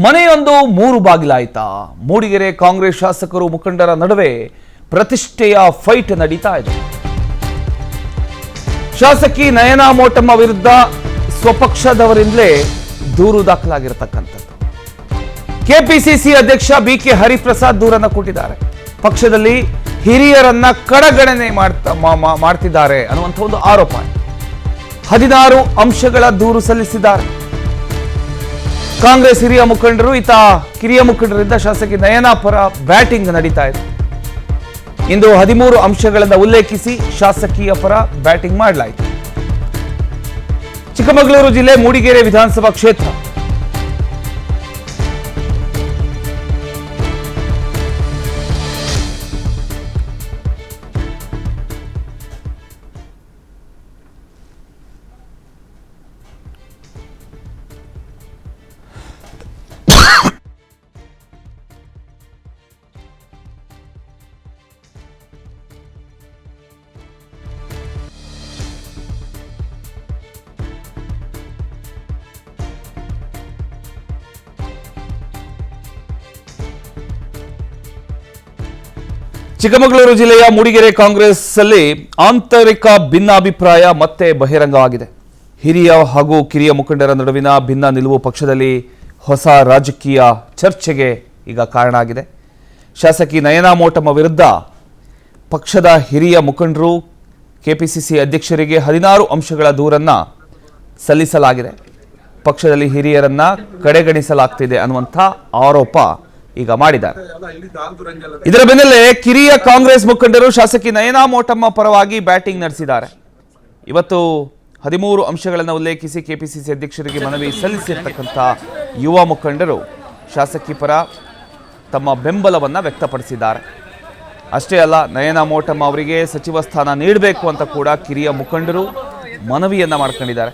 ಮನೆಯೊಂದು ಮೂರು ಬಾಗಿಲಾಯ್ತಾ? ಮೂಡಿಗೆರೆ ಕಾಂಗ್ರೆಸ್ ಶಾಸಕರು ಮುಖಂಡರ ನಡುವೆ ಪ್ರತಿಷ್ಠೆಯ ಫೈಟ್ ನಡೀತಾ ಇದೆ. ಶಾಸಕಿ ನಯನಾ ಮೋಟಮ್ಮ ವಿರುದ್ಧ ಸ್ವಪಕ್ಷದವರಿಂದಲೇ ದೂರು ದಾಖಲಾಗಿರತಕ್ಕಂಥದ್ದು. ಕೆಪಿಸಿಸಿ ಅಧ್ಯಕ್ಷ ಬಿಕೆ ಹರಿಪ್ರಸಾದ್ ದೂರನ್ನು ಕೊಟ್ಟಿದ್ದಾರೆ. ಪಕ್ಷದಲ್ಲಿ ಹಿರಿಯರನ್ನ ಕಡೆಗಣನೆ ಮಾಡ್ತಿದ್ದಾರೆ ಅನ್ನುವಂಥ ಒಂದು ಆರೋಪ. 16 ಅಂಶಗಳ ದೂರು ಸಲ್ಲಿಸಿದ್ದಾರೆ. ಕಾಂಗ್ರೆಸ್ ಹಿರಿಯ ಮುಖಂಡರು ಕಿರಿಯ ಮುಖಂಡರಿಂದ ಶಾಸಕಿ ನಯನಾ ಪರ ಬ್ಯಾಟಿಂಗ್ ನಡೀತಾ ಇದೆ. ಇಂದು 13 ಅಂಶಗಳನ್ನು ಉಲ್ಲೇಖಿಸಿ ಶಾಸಕಿಯ ಪರ ಬ್ಯಾಟಿಂಗ್ ಮಾಡಲಾಯಿತು. ಚಿಕ್ಕಮಗಳೂರು ಜಿಲ್ಲೆ ಮೂಡಿಗೆರೆ ವಿಧಾನಸಭಾ ಕ್ಷೇತ್ರ. ಚಿಕ್ಕಮಗಳೂರು ಜಿಲ್ಲೆಯ ಮೂಡಿಗೆರೆ ಕಾಂಗ್ರೆಸ್ ಅಲ್ಲಿ ಆಂತರಿಕ ಭಿನ್ನಾಭಿಪ್ರಾಯ ಮತ್ತೆ ಬಹಿರಂಗವಾಗಿದೆ. ಹಿರಿಯ ಹಾಗೂ ಕಿರಿಯ ಮುಖಂಡರ ನಡುವಿನ ಭಿನ್ನ ನಿಲುವು ಪಕ್ಷದಲ್ಲಿ ಹೊಸ ರಾಜಕೀಯ ಚರ್ಚೆಗೆ ಈಗ ಕಾರಣ ಆಗಿದೆ. ಶಾಸಕಿ ನಯನಾ ಮೋಟಮ್ಮ ವಿರುದ್ಧ ಪಕ್ಷದ ಹಿರಿಯ ಮುಖಂಡರು ಕೆಪಿಸಿಸಿ ಅಧ್ಯಕ್ಷರಿಗೆ 16 ಅಂಶಗಳ ದೂರನ್ನ ಸಲ್ಲಿಸಲಾಗಿದೆ. ಪಕ್ಷದಲ್ಲಿ ಹಿರಿಯರನ್ನ ಕಡೆಗಣಿಸಲಾಗ್ತಿದೆ ಅನ್ನುವಂಥ ಆರೋಪ ಈಗ ಮಾಡಿದ್ದಾರೆ. ಇದರ ಬೆನ್ನಲ್ಲೇ ಕಿರಿಯ ಕಾಂಗ್ರೆಸ್ ಮುಖಂಡರು ಶಾಸಕಿ ನಯನಾ ಮೋಟಮ್ಮ ಪರವಾಗಿ ಬ್ಯಾಟಿಂಗ್ ನಡೆಸಿದ್ದಾರೆ. ಇವತ್ತು 13 ಅಂಶಗಳನ್ನು ಉಲ್ಲೇಖಿಸಿ ಕೆಪಿಸಿಸಿ ಅಧ್ಯಕ್ಷರಿಗೆ ಮನವಿ ಸಲ್ಲಿಸಿರ್ತಕ್ಕಂಥ ಯುವ ಮುಖಂಡರು ಶಾಸಕಿ ಪರ ತಮ್ಮ ಬೆಂಬಲವನ್ನು ವ್ಯಕ್ತಪಡಿಸಿದ್ದಾರೆ. ಅಷ್ಟೇ ಅಲ್ಲ, ನಯನಾ ಮೋಟಮ್ಮ ಅವರಿಗೆ ಸಚಿವ ಸ್ಥಾನ ನೀಡಬೇಕು ಅಂತ ಕೂಡ ಕಿರಿಯ ಮುಖಂಡರು ಮನವಿಯನ್ನ ಮಾಡ್ಕೊಂಡಿದ್ದಾರೆ.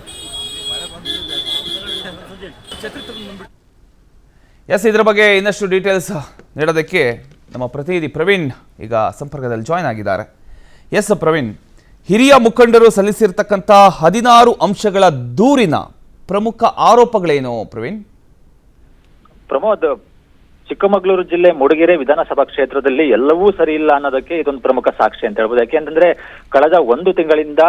ಇದರ ಬಗ್ಗೆ ಇನ್ನಷ್ಟು ಡೀಟೇಲ್ಸ್ ನೀಡೋದಕ್ಕೆ ನಮ್ಮ ಪ್ರತಿನಿಧಿ ಪ್ರವೀಣ್ ಈಗ ಸಂಪರ್ಕದಲ್ಲಿ ಜಾಯ್ನ್ ಆಗಿದ್ದಾರೆ. ಪ್ರವೀಣ್, ಹಿರಿಯ ಮುಖಂಡರು ಸಲ್ಲಿಸಿರ್ತಕ್ಕಂಥ 16 ಅಂಶಗಳ ದೂರಿನ ಪ್ರಮುಖ ಆರೋಪಗಳೇನು ಪ್ರವೀಣ್? ಪ್ರಮೋದ್, ಚಿಕ್ಕಮಗಳೂರು ಜಿಲ್ಲೆ ಮೂಡಿಗೆರೆ ವಿಧಾನಸಭಾ ಕ್ಷೇತ್ರದಲ್ಲಿ ಎಲ್ಲವೂ ಸರಿ ಇಲ್ಲ ಅನ್ನೋದಕ್ಕೆ ಇದೊಂದು ಪ್ರಮುಖ ಸಾಕ್ಷಿ ಅಂತ ಹೇಳ್ಬೋದು. ಯಾಕೆಂತಂದ್ರೆ ಕಳೆದ 1 ತಿಂಗಳಿಂದ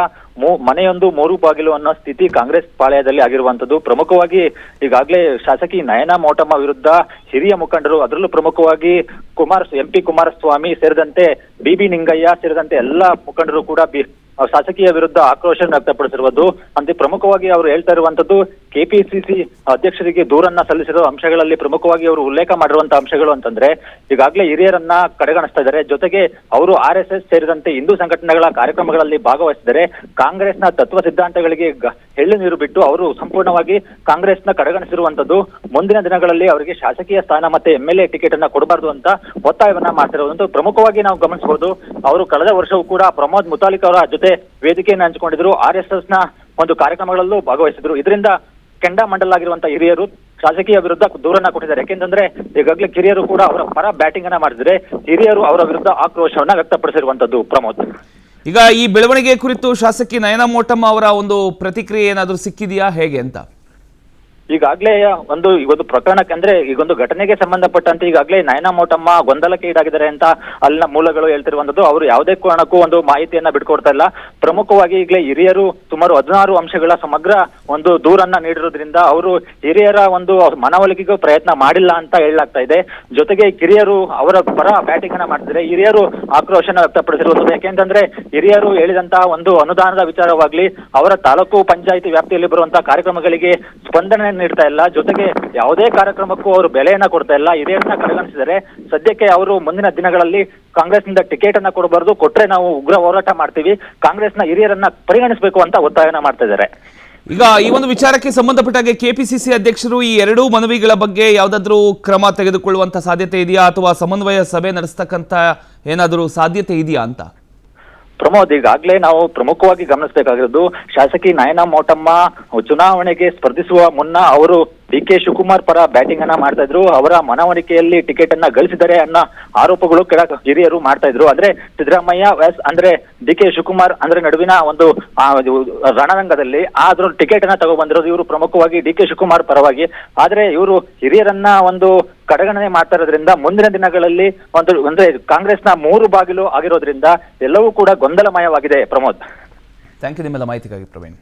ಮನೆಯೊಂದು 3 ಬಾಗಿಲು ಅನ್ನೋ ಸ್ಥಿತಿ ಕಾಂಗ್ರೆಸ್ ಪಾಳ್ಯದಲ್ಲಿ ಆಗಿರುವಂತದ್ದು. ಪ್ರಮುಖವಾಗಿ ಈಗಾಗಲೇ ಶಾಸಕಿ ನಯನಾ ಮೋಟಮ್ಮ ವಿರುದ್ಧ ಹಿರಿಯ ಮುಖಂಡರು, ಅದರಲ್ಲೂ ಪ್ರಮುಖವಾಗಿ MP ಕುಮಾರಸ್ವಾಮಿ ಸೇರಿದಂತೆ BB ನಿಂಗಯ್ಯ ಸೇರಿದಂತೆ ಎಲ್ಲಾ ಮುಖಂಡರು ಕೂಡ ಶಾಸಕಿಯ ವಿರುದ್ಧ ಆಕ್ರೋಶ ವ್ಯಕ್ತಪಡಿಸಿರುವುದು. ಅಂತ ಪ್ರಮುಖವಾಗಿ ಅವರು ಹೇಳ್ತಾ ಇರುವಂತದ್ದು ಕೆಪಿಸಿಸಿ ಅಧ್ಯಕ್ಷರಿಗೆ ದೂರನ್ನ ಸಲ್ಲಿಸಿರೋ ಅಂಶಗಳಲ್ಲಿ ಪ್ರಮುಖವಾಗಿ ಅವರು ಉಲ್ಲೇಖ ಮಾಡಿರುವಂತಹ ಅಂಶಗಳು ಅಂತಂದ್ರೆ, ಈಗಾಗಲೇ ಹಿರಿಯರನ್ನ ಕಡೆಗಣಿಸ್ತಾ ಇದ್ದಾರೆ. ಜೊತೆಗೆ ಅವರು RSS ಸೇರಿದಂತೆ ಹಿಂದೂ ಸಂಘಟನೆಗಳ ಕಾರ್ಯಕ್ರಮಗಳಲ್ಲಿ ಭಾಗವಹಿಸಿದರೆ ಕಾಂಗ್ರೆಸ್ನ ತತ್ವ ಸಿದ್ಧಾಂತಗಳಿಗೆ ಎಳ್ಳು ನೀರು ಬಿಟ್ಟು ಅವರು ಸಂಪೂರ್ಣವಾಗಿ ಕಾಂಗ್ರೆಸ್ನ ಕಡೆಗಣಿಸಿರುವಂತದ್ದು. ಮುಂದಿನ ದಿನಗಳಲ್ಲಿ ಅವರಿಗೆ ಶಾಸಕೀಯ ಸ್ಥಾನ ಮತ್ತೆ MLA ಟಿಕೆಟ್ ಅನ್ನ ಕೊಡಬಾರ್ದು ಅಂತ ಒತ್ತಾಯವನ್ನ ಮಾಡ್ತಿರುವಂತದ್ದು ಪ್ರಮುಖವಾಗಿ ನಾವು ಗಮನಿಸಬಹುದು. ಅವರು ಕಳೆದ ವರ್ಷವೂ ಕೂಡ ಪ್ರಮೋದ್ ಮುತಾಲಿಕ್ ಅವರ ಜೊತೆ ವೇದಿಕೆಯನ್ನು ಹಂಚಿಕೊಂಡಿದ್ರು. RSS ನ ಒಂದು ಕಾರ್ಯಕ್ರಮಗಳಲ್ಲೂ ಭಾಗವಹಿಸಿದ್ರು. ಇದರಿಂದ ಕೆಂಡಾಮಂಡಲಾಗಿರುವಂತಹ ಹಿರಿಯರು ಶಾಸಕಿಯ ವಿರುದ್ಧ ದೂರನ್ನ ಕೊಟ್ಟಿದ್ದಾರೆ. ಯಾಕೆಂತಂದ್ರೆ ಈಗಾಗಲೇ ಕಿರಿಯರು ಕೂಡ ಅವರ ಪರ ಬ್ಯಾಟಿಂಗ್ ಅನ್ನ ಮಾಡಿದ್ರೆ ಹಿರಿಯರು ಅವರ ವಿರುದ್ಧ ಆಕ್ರೋಶವನ್ನ ವ್ಯಕ್ತಪಡಿಸಿರುವಂತದ್ದು. ಪ್ರಮೋದ್, ಈಗ ಈ ಬೆಳವಣಿಗೆ ಕುರಿತು ಶಾಸಕಿ ನಯನಾ ಮೋಟಮ್ಮ ಅವರ ಒಂದು ಪ್ರತಿಕ್ರಿಯೆ ಏನಾದರೂ ಸಿಕ್ಕಿದೆಯಾ, ಹೇಗೆ ಅಂತ? ಈಗಾಗಲೇ ಒಂದು ಪ್ರಕರಣಕ್ಕೆ ಅಂದ್ರೆ ಈಗೊಂದು ಘಟನೆಗೆ ಸಂಬಂಧಪಟ್ಟಂತೆ ಈಗಾಗಲೇ ನಯನಾ ಮೋಟಮ್ಮ ಗೊಂದಲಕ್ಕೆ ಈಡಾಗಿದ್ದಾರೆ ಅಂತ ಅಲ್ಲಿನ ಮೂಲಗಳು ಹೇಳ್ತಿರುವಂತದ್ದು. ಅವರು ಯಾವುದೇ ಕಾರಣಕ್ಕೂ ಒಂದು ಮಾಹಿತಿಯನ್ನ ಬಿಟ್ಕೊಡ್ತಾ ಇಲ್ಲ. ಪ್ರಮುಖವಾಗಿ ಈಗಲೇ ಹಿರಿಯರು ಸುಮಾರು 16 ಅಂಶಗಳ ಸಮಗ್ರ ಒಂದು ದೂರನ್ನ ನೀಡಿರೋದ್ರಿಂದ ಅವರು ಹಿರಿಯರ ಒಂದು ಮನವೊಲಿಕೆಗೂ ಪ್ರಯತ್ನ ಮಾಡಿಲ್ಲ ಅಂತ ಹೇಳಲಾಗ್ತಾ ಇದೆ. ಜೊತೆಗೆ ಕಿರಿಯರು ಅವರ ಪರ ಬ್ಯಾಟಿಂಗ್ ಅನ್ನ ಮಾಡ್ತಿದ್ರೆ ಹಿರಿಯರು ಆಕ್ರೋಶನ ವ್ಯಕ್ತಪಡಿಸಿರುವುದು. ಯಾಕೆಂತಂದ್ರೆ ಹಿರಿಯರು ಹೇಳಿದಂತಹ ಒಂದು ಅನುದಾನದ ವಿಚಾರವಾಗ್ಲಿ, ಅವರ ತಾಲೂಕು ಪಂಚಾಯಿತಿ ವ್ಯಾಪ್ತಿಯಲ್ಲಿ ಬರುವಂತಹ ಕಾರ್ಯಕ್ರಮಗಳಿಗೆ ಸ್ಪಂದನೆ ನೀಡ್ತಾ ಇಲ್ಲ. ಜೊತೆಗೆ ಯಾವುದೇ ಕಾರ್ಯಕ್ರಮಕ್ಕೂ ಅವರು ಬೆಲೆಯನ್ನ ಕೊಡ್ತಾ ಇಲ್ಲ. ಹಿರಿಯರನ್ನ ಕಡೆಗಣಿಸಿದರೆ ಸದ್ಯಕ್ಕೆ ಅವರು ಮುಂದಿನ ದಿನಗಳಲ್ಲಿ ಕಾಂಗ್ರೆಸ್ನಿಂದ ಟಿಕೆಟ್ ಅನ್ನ ಕೊಡಬಾರ್ದು, ಕೊಟ್ರೆ ನಾವು ಉಗ್ರ ಹೋರಾಟ ಮಾಡ್ತೀವಿ, ಕಾಂಗ್ರೆಸ್ನ ಹಿರಿಯರನ್ನ ಪರಿಗಣಿಸಬೇಕು ಅಂತ ಒತ್ತಾಯನ ಮಾಡ್ತಾ ಇದ್ದಾರೆ. ಈಗ ಈ ಒಂದು ವಿಚಾರಕ್ಕೆ ಸಂಬಂಧಪಟ್ಟಾಗೆ ಕೆಪಿಸಿಸಿ ಅಧ್ಯಕ್ಷರು ಈ 2 ಮನವಿಗಳ ಬಗ್ಗೆ ಯಾವುದಾದ್ರೂ ಕ್ರಮ ತೆಗೆದುಕೊಳ್ಳುವಂತ ಸಾಧ್ಯತೆ ಇದೆಯಾ, ಅಥವಾ ಸಮನ್ವಯ ಸಭೆ ನಡೆಸ್ತಕ್ಕಂತ ಏನಾದರೂ ಸಾಧ್ಯತೆ ಇದೆಯಾ ಅಂತ? ಪ್ರಮೋದ್, ಈಗಾಗಲೇ ನಾವು ಪ್ರಮುಖವಾಗಿ ಗಮನಿಸಬೇಕಾಗಿರೋದು ಶಾಸಕಿ ನಯನಾ ಮೋಟಮ್ಮ ಚುನಾವಣೆಗೆ ಸ್ಪರ್ಧಿಸುವ ಮುನ್ನ ಅವರು ಡಿ.ಕೆ. ಶಿವಕುಮಾರ್ ಪರ ಬ್ಯಾಟಿಂಗ್ ಅನ್ನ ಮಾಡ್ತಾ ಇದ್ರು. ಅವರ ಮನವೊಲಿಕೆಯಲ್ಲಿ ಟಿಕೆಟ್ ಅನ್ನ ಗಳಿಸಿದ್ದಾರೆ ಅನ್ನೋ ಆರೋಪಗಳು ಕೆಲ ಹಿರಿಯರು ಮಾಡ್ತಾ ಇದ್ರು. ಅಂದ್ರೆ ಸಿದ್ದರಾಮಯ್ಯ ಅಂದ್ರೆ ಡಿ.ಕೆ. ಶಿವಕುಮಾರ್ ಅಂದ್ರೆ ನಡುವಿನ ಒಂದು ರಣರಂಗದಲ್ಲಿ ಆದ್ರೂ ಟಿಕೆಟ್ ಅನ್ನ ತಗೊಬಂದಿರೋದು ಇವರು ಪ್ರಮುಖವಾಗಿ ಡಿ.ಕೆ. ಶಿವಕುಮಾರ್ ಪರವಾಗಿ. ಆದ್ರೆ ಇವರು ಹಿರಿಯರನ್ನ ಒಂದು ಕಡೆಗಣನೆ ಮಾಡ್ತಾ ಇರೋದ್ರಿಂದ ಮುಂದಿನ ದಿನಗಳಲ್ಲಿ ಅಂದ್ರೆ ಕಾಂಗ್ರೆಸ್ನ 3 ಬಾಗಿಲು ಆಗಿರೋದ್ರಿಂದ ಎಲ್ಲವೂ ಕೂಡ ಗೊಂದಲಮಯವಾಗಿದೆ. ಪ್ರಮೋದ್, ಥ್ಯಾಂಕ್ ಯು ನಿಮ್ಮೆಲ್ಲ ಮಾಹಿತಿಗಾಗಿ ಪ್ರವೀಣ್.